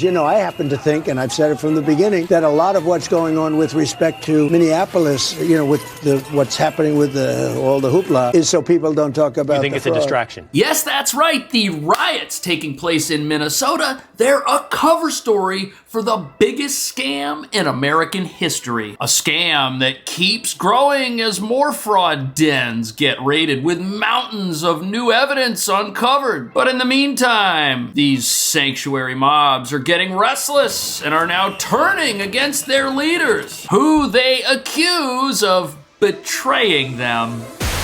You know, I happen to think, and I've said it from the beginning, that a lot of what's going on with respect to Minneapolis, you know, with what's happening with all the hoopla, is so people don't talk about You think it's a distraction? Yes, that's right. The riots taking place in Minnesota, they're a cover story for the biggest scam in American history. A scam that keeps growing as more fraud dens get raided with mountains of new evidence uncovered. But in the meantime, these sanctuary mobs are getting restless and are now turning against their leaders, who they accuse of betraying them.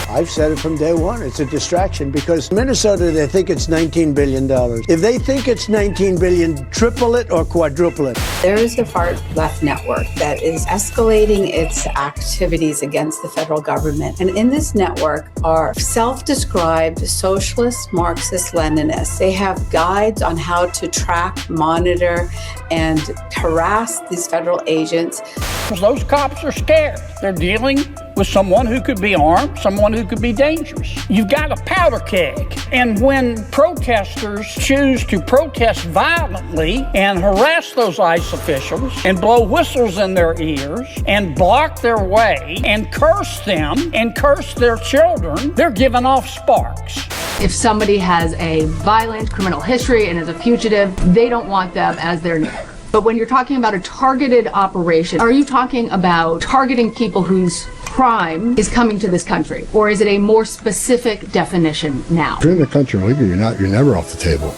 I've said it from day one. It's a distraction because Minnesota, they think it's $19 billion. If they think it's $19 billion, triple it or quadruple it. There is a far-left network that is escalating its activities against the federal government. And in this network are self-described socialist, Marxist, Leninists. They have guides on how to track, monitor, and harass these federal agents. Because those cops are scared. They're dealing with someone who could be armed, someone who could be dangerous. You've got a powder keg. And when protesters choose to protest violently and harass those ICE officials and blow whistles in their ears and block their way and curse them and curse their children, they're giving off sparks. If somebody has a violent criminal history and is a fugitive, they don't want them as their neighbor. But when you're talking about a targeted operation, are you talking about targeting people whose crime is coming to this country? Or is it a more specific definition now? If you're in the country illegally, you're never off the table.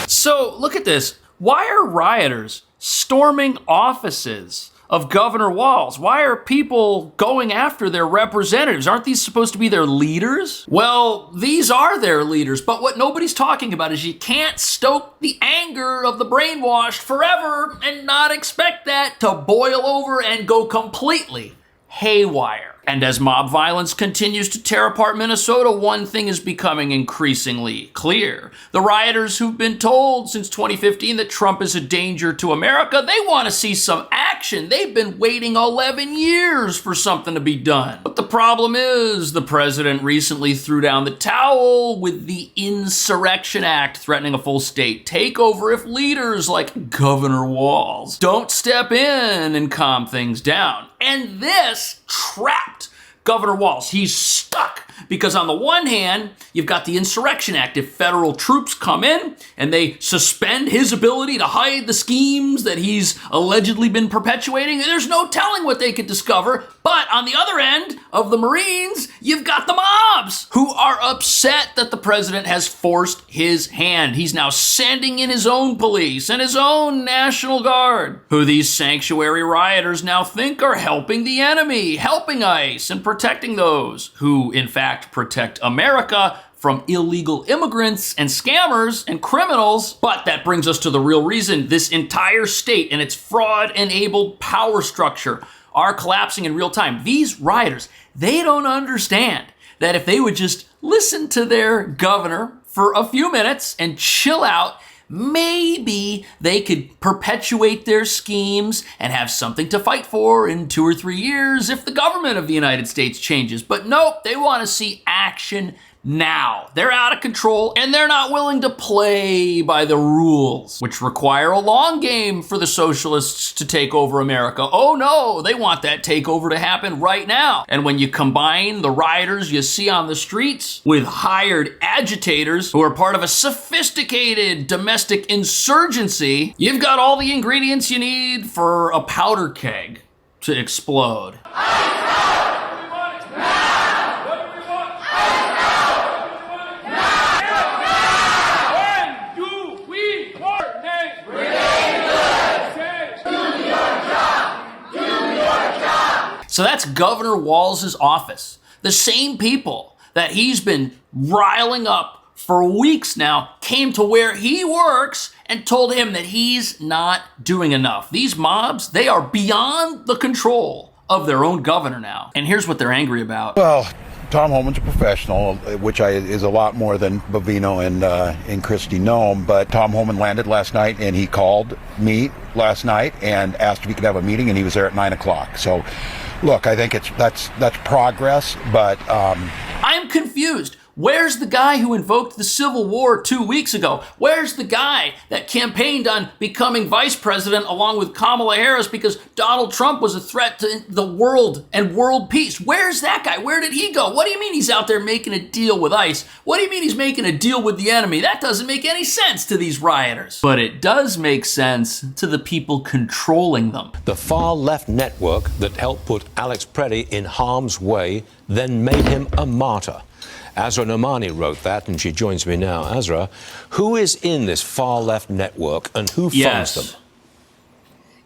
So look at this. Why are rioters storming offices of Governor Walz? Why are people going after their representatives? Aren't these supposed to be their leaders? Well, these are their leaders, but what nobody's talking about is you can't stoke the anger of the brainwashed forever and not expect that to boil over and go completely haywire. And as mob violence continues to tear apart Minnesota, one thing is becoming increasingly clear. The rioters who've been told since 2015 that Trump is a danger to America, they want to see some action. They've been waiting 11 years for something to be done. But the problem is, the president recently threw down the towel with the Insurrection Act, threatening a full state takeover if leaders like Governor Walz don't step in and calm things down. And this trapped Governor Walz. He's stuck because on the one hand, you've got the Insurrection Act. If federal troops come in and they suspend his ability to hide the schemes that he's allegedly been perpetuating, there's no telling what they could discover. But on the other end of the Marines, you've got the mobs who are upset that the president has forced his hand. He's now sending in his own police and his own National Guard, who these sanctuary rioters now think are helping the enemy, helping ICE and protecting those who, in fact, protect America from illegal immigrants and scammers and criminals. But that brings us to the real reason this entire state and its fraud-enabled power structure are collapsing in real time. These rioters, they don't understand that if they would just listen to their governor for a few minutes and chill out, maybe they could perpetuate their schemes and have something to fight for in 2 or 3 years if the government of the United States changes. But nope, they want to see action now. They're out of control and they're not willing to play by the rules, which require a long game for the socialists to take over America. Oh no, they want that takeover to happen right now. And when you combine the rioters you see on the streets with hired agitators who are part of a sophisticated domestic insurgency, you've got all the ingredients you need for a powder keg to explode. So that's Governor Walz's office. The same people that he's been riling up for weeks now came to where he works and told him that he's not doing enough. These mobs, they are beyond the control of their own governor now. And here's what they're angry about. Well, Tom Homan's a professional, which is a lot more than Bovino and Christie Nome. But Tom Homan landed last night, and he called me last night and asked if he could have a meeting, and he was there at 9 o'clock. So, look, I think that's progress, but I'm confused. Where's the guy who invoked the Civil War 2 weeks ago? Where's the guy that campaigned on becoming vice president along with Kamala Harris because Donald Trump was a threat to the world and world peace? Where's that guy? Where did he go? What do you mean he's out there making a deal with ICE? What do you mean he's making a deal with the enemy? That doesn't make any sense to these rioters. But it does make sense to the people controlling them. The far-left network that helped put Alex Preddy in harm's way then made him a martyr. Azra Nomani wrote that, and she joins me now. Azra, who is in this far-left network and who funds them?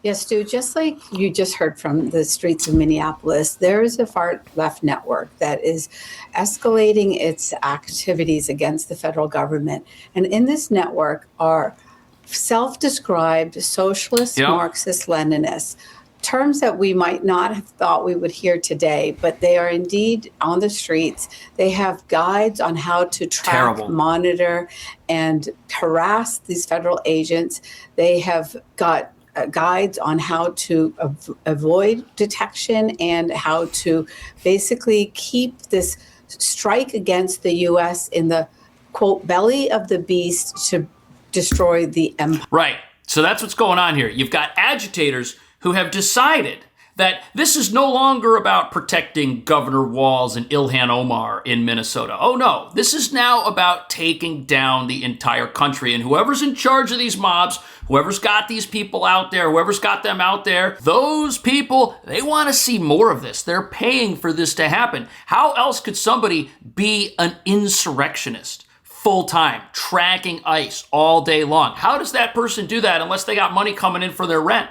Yes, Stu, just like you just heard from the streets of Minneapolis, there is a far-left network that is escalating its activities against the federal government. And in this network are self-described socialist, Marxist, Leninists, terms that we might not have thought we would hear today, but they are indeed on the streets. They have guides on how to track, monitor, and harass these federal agents. They have got guides on how to avoid detection and how to basically keep this strike against the U.S. in the, quote, belly of the beast to destroy the empire. Right. So that's what's going on here. You've got agitators who have decided that this is no longer about protecting Governor Walz and Ilhan Omar in Minnesota. Oh no, this is now about taking down the entire country. And whoever's in charge of these mobs, whoever's got these people out there, whoever's got them out there, those people, they want to see more of this. They're paying for this to happen. How else could somebody be an insurrectionist full-time, tracking ICE all day long? How does that person do that unless they got money coming in for their rent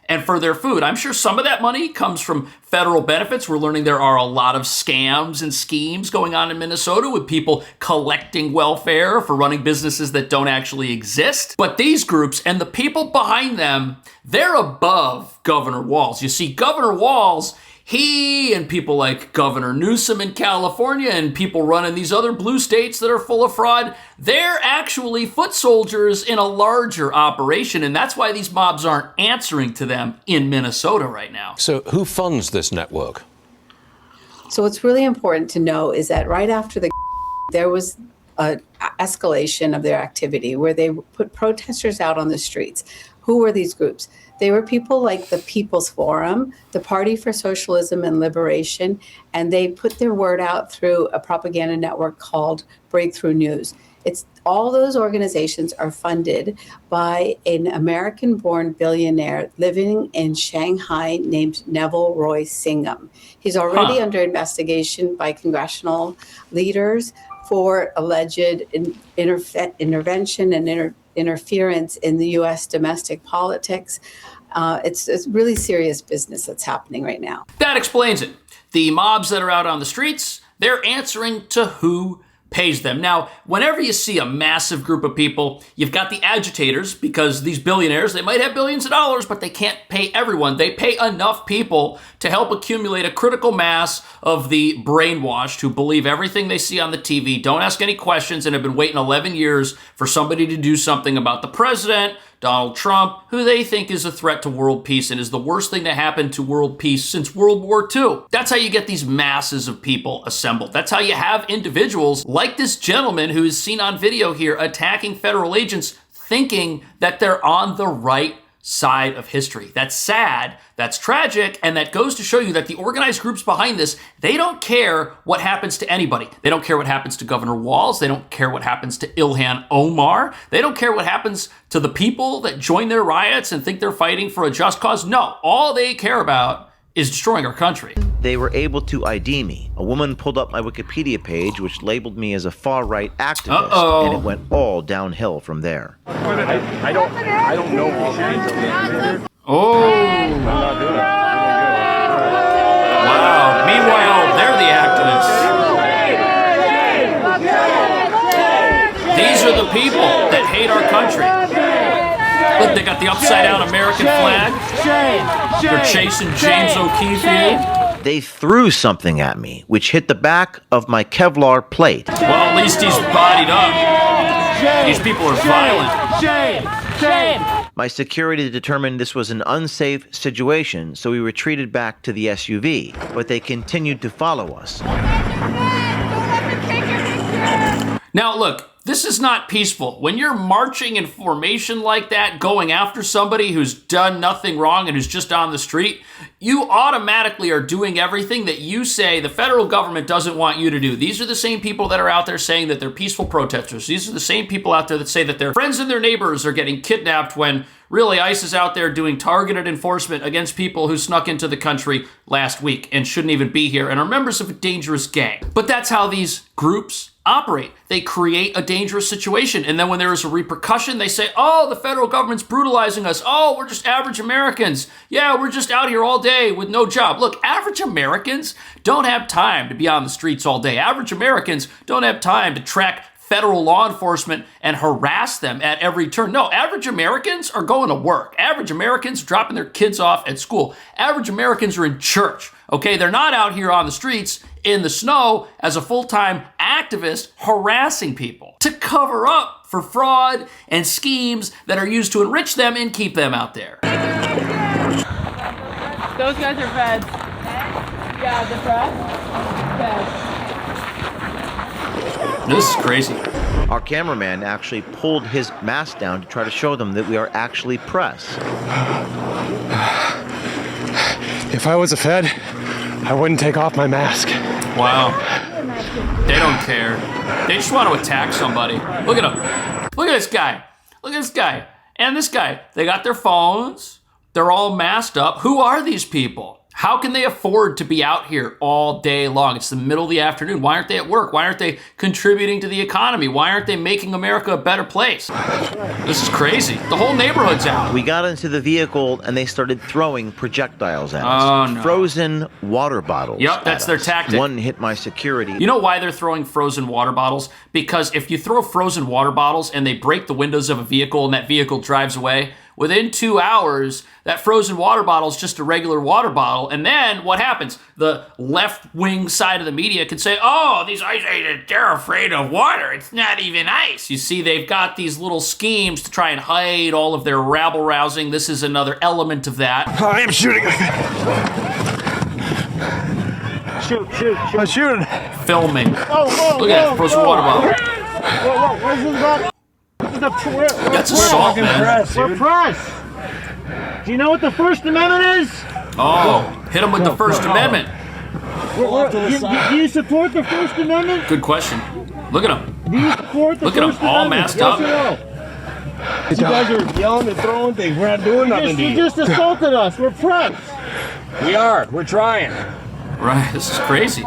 and for their food? I'm sure some of that money comes from federal benefits. We're learning there are a lot of scams and schemes going on in Minnesota with people collecting welfare for running businesses that don't actually exist. But these groups and the people behind them, they're above Governor Walz. You see, Governor Walz, he and people like Governor Newsom in California and people running these other blue states that are full of fraud, they're actually foot soldiers in a larger operation. And that's why these mobs aren't answering to them in Minnesota right now. So who funds this network? So what's really important to know is that right after there was an escalation of their activity where they put protesters out on the streets. Who were these groups? They were people like the People's Forum, the Party for Socialism and Liberation, and they put their word out through a propaganda network called Breakthrough News. It's all those organizations are funded by an American-born billionaire living in Shanghai named Neville Roy Singham. He's already under investigation by congressional leaders for alleged intervention and interference in the U.S. domestic politics. It's really serious business that's happening right now. That explains it. The mobs that are out on the streets, they're answering to who pays them. Now, whenever you see a massive group of people, you've got the agitators, because these billionaires, they might have billions of dollars, but they can't pay everyone. They pay enough people to help accumulate a critical mass of the brainwashed who believe everything they see on the TV, don't ask any questions, and have been waiting 11 years for somebody to do something about the president, Donald Trump, who they think is a threat to world peace and is the worst thing to happen to world peace since World War II. That's how you get these masses of people assembled. That's how you have individuals like this gentleman who is seen on video here attacking federal agents, thinking that they're on the right side of history. That's sad, that's tragic, and that goes to show you that the organized groups behind this, they don't care what happens to anybody. They don't care what happens to Governor Walz. They don't care what happens to Ilhan Omar. They don't care what happens to the people that join their riots and think they're fighting for a just cause. No, all they care about is destroying our country. They were able to ID me. A woman pulled up my Wikipedia page, which labeled me as a far-right activist, and it went all downhill from there. I don't know all kinds of Oh. Wow. Meanwhile, they're the activists. These are the people that hate our country. Look, they got the upside-down American flag. They're chasing James O'Keefe here. They threw something at me, which hit the back of my Kevlar plate. Well, at least he's bodied up. These people are violent. My security determined this was an unsafe situation, so we retreated back to the SUV, but they continued to follow us. Now, look, this is not peaceful. When you're marching in formation like that, going after somebody who's done nothing wrong and who's just on the street, you automatically are doing everything that you say the federal government doesn't want you to do. These are the same people that are out there saying that they're peaceful protesters. These are the same people out there that say that their friends and their neighbors are getting kidnapped when really ICE is out there doing targeted enforcement against people who snuck into the country last week and shouldn't even be here and are members of a dangerous gang. But that's how these groups operate. They create a dangerous situation, and then when there is a repercussion, they say, oh, the federal government's brutalizing us. Oh, we're just average Americans. Yeah, we're just out here all day with no job. Look, average Americans don't have time to be on the streets all day. Average Americans don't have time to track federal law enforcement and harass them at every turn. No, average Americans are going to work. Average Americans are dropping their kids off at school. Average Americans are in church, okay? They're not out here on the streets in the snow as a full-time activist harassing people to cover up for fraud and schemes that are used to enrich them and keep them out there. Those guys are feds. Yeah, the feds. This is crazy. Our cameraman actually pulled his mask down to try to show them that we are actually press. If I was a Fed, I wouldn't take off my mask. Wow. They don't care. They just want to attack somebody. Look at him. Look at this guy. Look at this guy. And this guy. They got their phones. They're all masked up. Who are these people? How can they afford to be out here all day long? It's the middle of the afternoon. Why aren't they at work? Why aren't they contributing to the economy? Why aren't they making America a better place? This is crazy. The whole neighborhood's out. We got into the vehicle and they started throwing projectiles at us. Oh, no. Frozen water bottles. Yep, that's their tactic. One hit my security. You know why they're throwing frozen water bottles? Because if you throw frozen water bottles and they break the windows of a vehicle and that vehicle drives away, within 2 hours, that frozen water bottle is just a regular water bottle. And then what happens? The left-wing side of the media can say, oh, these ice agents, they're afraid of water. It's not even ice. You see, they've got these little schemes to try and hide all of their rabble-rousing. This is another element of that. I am shooting. Shoot. I'm shooting. Filming. Look at that frozen water bottle. Where's this bottle? That's assault, man. We're press. Do you know what the First Amendment is? Oh, hit him with the First Amendment. Do you support the First Amendment? Good question. Look at him. Do you support the Look at First him, all Amendment? masked up. Yes or no? You guys are yelling and throwing things. We're not doing nothing to you. You just assaulted us. We're press. We are. We're trying. Right, this is crazy.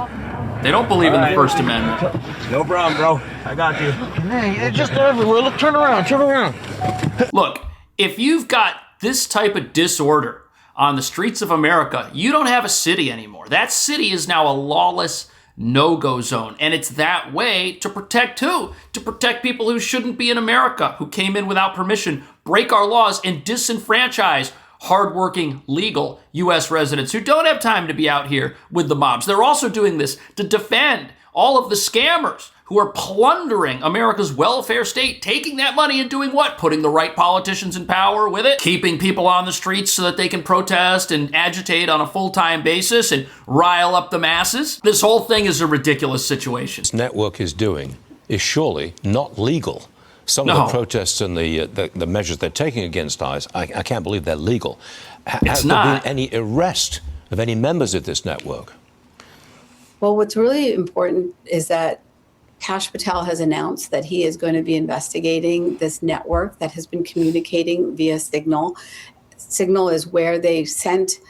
They don't believe in the First Amendment. No problem, bro. I got you. Man, they're just everywhere. Look, turn around. Look, if you've got this type of disorder on the streets of America, you don't have a city anymore. That city is now a lawless no-go zone. And it's that way to protect who? To protect people who shouldn't be in America, who came in without permission, break our laws, and disenfranchise hardworking, legal U.S. residents who don't have time to be out here with the mobs. They're also doing this to defend all of the scammers who are plundering America's welfare state, taking that money and doing what? Putting the right politicians in power with it, keeping people on the streets so that they can protest and agitate on a full-time basis and rile up the masses. This whole thing is a ridiculous situation. This network is doing is surely not legal. Some of the protests and the measures they're taking against ICE, I can't believe they're legal. Has there been any arrest of any members of this network? Well, what's really important is that Kash Patel has announced that he is going to be investigating this network that has been communicating via Signal. Signal is where they sent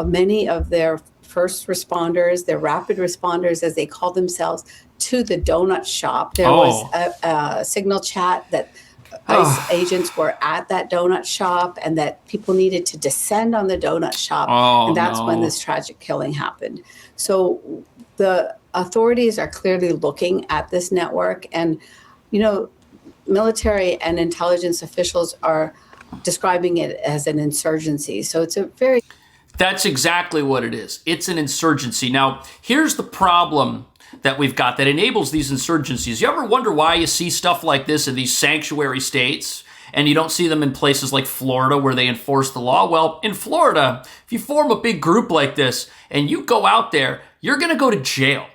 many of their first responders, their rapid responders, as they call themselves, to the donut shop. There was a Signal chat that ICE agents were at that donut shop and that people needed to descend on the donut shop. And that's when this tragic killing happened. So the authorities are clearly looking at this network, and, you know, military and intelligence officials are describing it as an insurgency. So it's a very... That's exactly what it is. It's an insurgency. Now, here's the problem that we've got that enables these insurgencies. You ever wonder why you see stuff like this in these sanctuary states and you don't see them in places like Florida where they enforce the law? Well, in Florida, if you form a big group like this and you go out there, you're going to go to jail.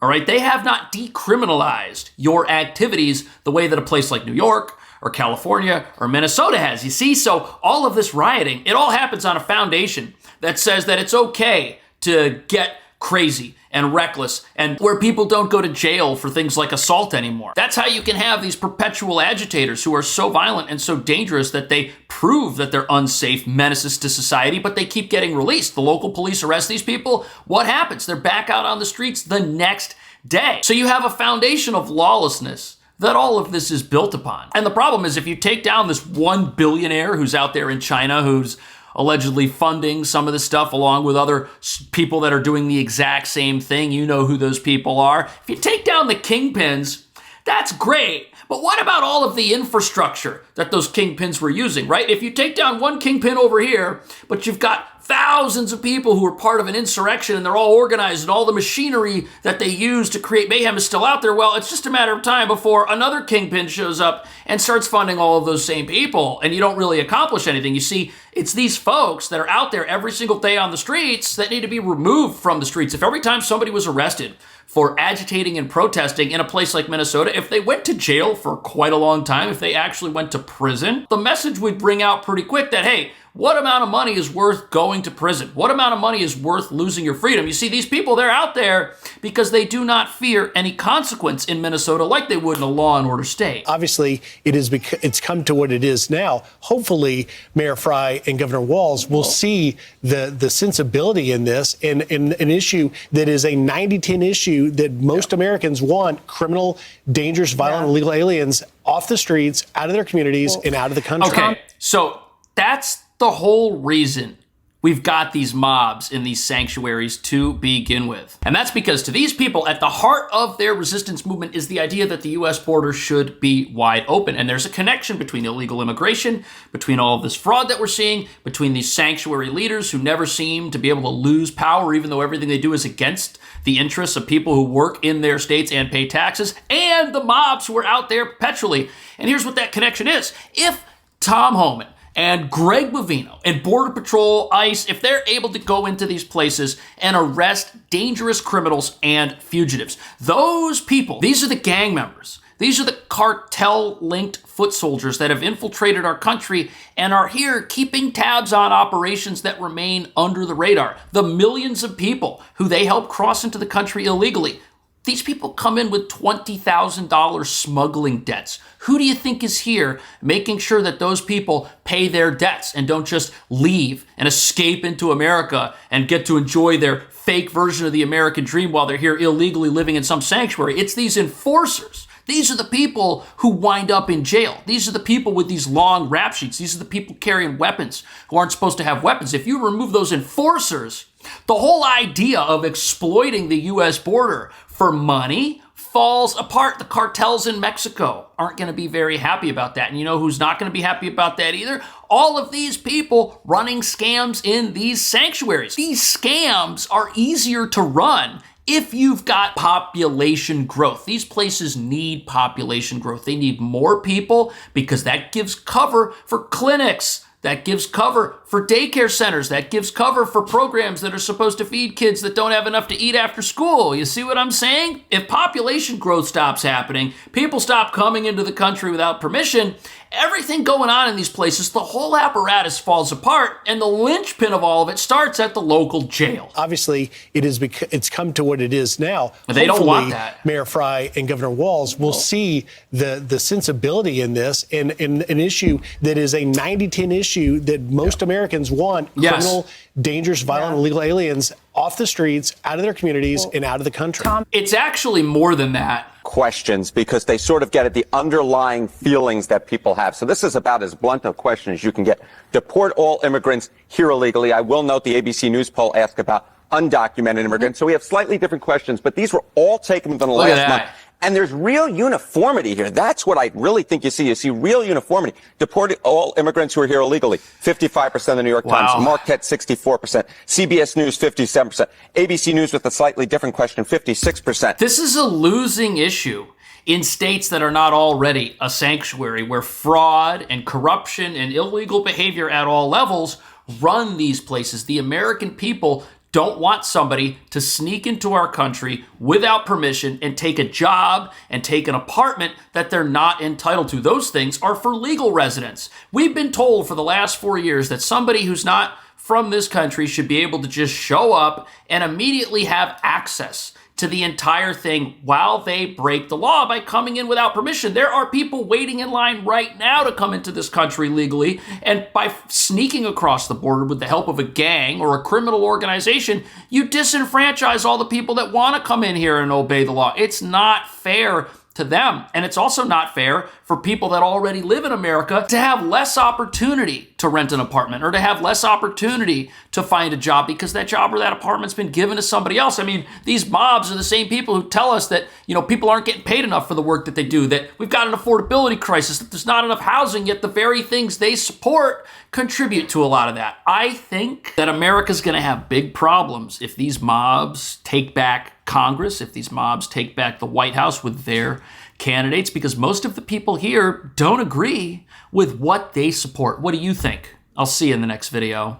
All right, they have not decriminalized your activities the way that a place like New York or California or Minnesota has. You see, so all of this rioting, it all happens on a foundation that says that it's okay to get crazy and reckless, and where people don't go to jail for things like assault anymore. That's how you can have these perpetual agitators who are so violent and so dangerous that they prove that they're unsafe menaces to society, but they keep getting released. The local police arrest these people. What happens? They're back out on the streets the next day. So you have a foundation of lawlessness that all of this is built upon. And the problem is, if you take down this one billionaire who's out there in China who's allegedly funding some of this stuff along with other people that are doing the exact same thing, you know who those people are. If you take down the kingpins, that's great. But what about all of the infrastructure that those kingpins were using, right? If you take down one kingpin over here, but you've got thousands of people who are part of an insurrection and they're all organized and all the machinery that they use to create mayhem is still out there, well, it's just a matter of time before another kingpin shows up and starts funding all of those same people, and you don't really accomplish anything. You see, it's these folks that are out there every single day on the streets that need to be removed from the streets. If every time somebody was arrested for agitating and protesting in a place like Minnesota, if they went to jail for quite a long time, if they actually went to prison, the message would bring out pretty quick that, hey, what amount of money is worth going to prison? What amount of money is worth losing your freedom? You see, these people, they're out there because they do not fear any consequence in Minnesota like they would in a law and order state. Obviously, it's come to what it is now. Hopefully, Mayor Fry and Governor Walz will see the sensibility in this, and an issue that is a 90-10 issue that most Americans want: criminal, dangerous, violent, illegal aliens off the streets, out of their communities, and out of the country. Okay, so that's the whole reason we've got these mobs in these sanctuaries to begin with. And that's because to these people, at the heart of their resistance movement is the idea that the U.S. border should be wide open. And there's a connection between illegal immigration, between all of this fraud that we're seeing, between these sanctuary leaders who never seem to be able to lose power, even though everything they do is against the interests of people who work in their states and pay taxes, and the mobs who are out there perpetually. And here's what that connection is. If Tom Homan and Greg Bovino and Border Patrol, ICE, if they're able to go into these places and arrest dangerous criminals and fugitives, those people, these are the gang members. These are the cartel-linked foot soldiers that have infiltrated our country and are here keeping tabs on operations that remain under the radar. The millions of people who they help cross into the country illegally. These people come in with $20,000 smuggling debts. Who do you think is here making sure that those people pay their debts and don't just leave and escape into America and get to enjoy their fake version of the American dream while they're here illegally living in some sanctuary? It's these enforcers. These are the people who wind up in jail. These are the people with these long rap sheets. These are the people carrying weapons who aren't supposed to have weapons. If you remove those enforcers, the whole idea of exploiting the U.S. border for money falls apart. The cartels in Mexico aren't going to be very happy about that. And you know who's not going to be happy about that either? All of these people running scams in these sanctuaries. These scams are easier to run if you've got population growth. These places need population growth. They need more people because that gives cover for clinics. That gives cover for daycare centers. That gives cover for programs that are supposed to feed kids that don't have enough to eat after school. You see what I'm saying? If population growth stops happening, people stop coming into the country without permission, everything going on in these places, the whole apparatus falls apart, and the linchpin of all of it starts at the local jail. Obviously, it's come to what it is now. But they don't want that. Mayor Fry and Governor Walz will see the sensibility in this, and an issue that is a 90-10 issue that most Americans want: criminal, dangerous, violent, illegal aliens off the streets, out of their communities, and out of the country. It's actually more than that. Questions, because they sort of get at the underlying feelings that people have. So this is about as blunt a question as you can get. Deport all immigrants here illegally. I will note the ABC News poll asked about undocumented immigrants. So we have slightly different questions, but these were all taken within the last month. And there's real uniformity here. That's what I really think you see. You see real uniformity. Deporting all immigrants who are here illegally. 55% of the New York Times. Marquette, 64%. CBS News, 57%. ABC News with a slightly different question, 56%. This is a losing issue in states that are not already a sanctuary, where fraud and corruption and illegal behavior at all levels run these places. The American people don't want somebody to sneak into our country without permission and take a job and take an apartment that they're not entitled to. Those things are for legal residents. We've been told for the last 4 years that somebody who's not from this country should be able to just show up and immediately have access to the entire thing while they break the law by coming in without permission. There are people waiting in line right now to come into this country legally, and by sneaking across the border with the help of a gang or a criminal organization, you disenfranchise all the people that want to come in here and obey the law. It's not fair to them. And it's also not fair for people that already live in America to have less opportunity to rent an apartment or to have less opportunity to find a job because that job or that apartment's been given to somebody else. I mean, these mobs are the same people who tell us that, people aren't getting paid enough for the work that they do, that we've got an affordability crisis, that there's not enough housing, yet the very things they support contribute to a lot of that. I think that America's going to have big problems if these mobs take back Congress, if these mobs take back the White House with their candidates, because most of the people here don't agree with what they support. What do you think? I'll see you in the next video.